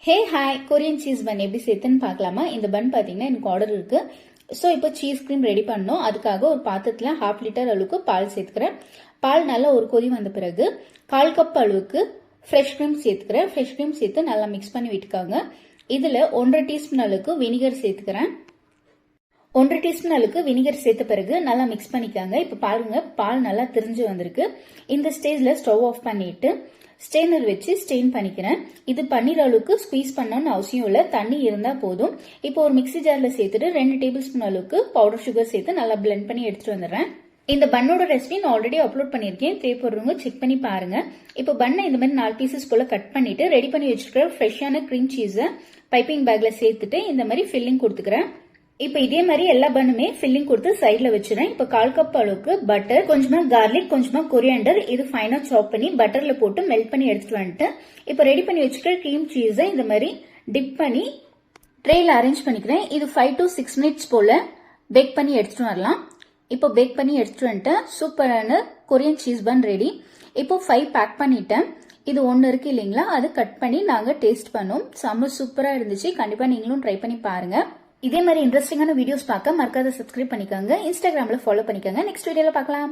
Hey hi Korean cheese பன் எப்படி சேர்த்துன்னு பார்க்கலாமா. இந்த பன் பார்த்தீங்கன்னா எனக்கு ஆர்டர் இருக்கு. ஸோ இப்போ சீஸ் கிரீம் ரெடி பண்ணணும். அதுக்காக ஒரு பாத்திரத்தில் 1/2 லிட்டர் அளவுக்கு பால் சேர்த்துக்கிறேன். பால் நல்லா ஒரு கொதி வந்த பிறகு 1/4 கப் அளவுக்கு ஃப்ரெஷ் கிரீம் சேர்த்துக்கிறேன். ஃப்ரெஷ் கிரீம் சேர்த்து நல்லா மிக்ஸ் பண்ணி விட்டுக்காங்க. இதில் 1.5 டீஸ்பூன் அளவுக்கு வினிகர் சேர்த்துக்கிறேன். 1.5 டீஸ்பூன் அளவுக்கு வினிகர் சேர்த்த பிறகு நல்லா மிக்ஸ் பண்ணிக்காங்க. இப்போ பாருங்க பால் நல்லா திரிஞ்சு வந்திருக்கு. இந்த ஸ்டேஜ்ல ஸ்டவ் ஆஃப் பண்ணிட்டு ஸ்டெய்னர் வச்சு ஸ்டெயின் பண்ணிக்கிறேன். இது பன்னீர் அளவுக்கு ஸ்குவீஸ் பண்ணணும்னு அவசியம் இல்லை, தண்ணி இருந்தா போதும். இப்போ ஒரு மிக்சி ஜார்ல சேர்த்துட்டு 2 டேபிள் ஸ்பூன் அளவுக்கு பவுடர் சுகர் சேர்த்து நல்லா பிளெண்ட் பண்ணி எடுத்துட்டு வந்துடுறேன். இந்த பன்னோட ரெசிபி நான் ஆல்ரெடி அப்லோட் பண்ணியிருக்கேன், தேவைப்படுறவங்க செக் பண்ணி பாருங்க. இப்போ பன்னை இந்த மாதிரி 4 பீசஸ் போல கட் பண்ணிட்டு ரெடி பண்ணி வச்சிருக்கிற ஃப்ரெஷ்ஷான கிரீம் சீஸை பைப்பிங் பேக்ல சேர்த்துட்டு இந்த மாதிரி ஃபில்லிங் கொடுத்துக்கிறேன். இப்போ இதே மாதிரி எல்லா பண்ணுமே ஃபில்லிங் கொடுத்து சைட்ல வச்சிடறேன். இப்போ 1/4 கப் அளவுக்கு பட்டர், கொஞ்சமா கார்லிக், கொஞ்சமா கொரியாண்டர் இது ஃபைனா சாப் பண்ணி பட்டர்ல போட்டு மெல்ட் பண்ணி எடுத்துட்டு வந்துட்டு இப்போ ரெடி பண்ணி வச்சுக்கிற கிரீம் சீஸை இந்த மாதிரி டிப் பண்ணி ட்ரேல அரேஞ்ச் பண்ணிக்கிறேன். இது 5 to 6 மினிட்ஸ் போல பேக் பண்ணி எடுத்துட்டு வரலாம். இப்போ பேக் பண்ணி எடுத்துட்டு வந்துட்டேன். சூப்பரான கொரியன் சீஸ் பன் ரெடி. இப்போ 5 பேக் பண்ணிட்டேன். இது ஒன்று இருக்கு இல்லைங்களா, அது கட் பண்ணி நாங்கள் டேஸ்ட் பண்ணோம். செம்ம சூப்பராக இருந்துச்சு. கண்டிப்பாக நீங்களும் ட்ரை பண்ணி பாருங்க. இதே மாதிரி இன்ட்ரெஸ்டிங்கான வீடியோஸ் பார்க்க மறக்காத சப்ஸ்கிரைப் பண்ணிக்கோங்க. இன்ஸ்டாகிராம்ல ஃபாலோ பண்ணிக்கோங்க. நெக்ஸ்ட் வீடியோல பார்க்கலாம்.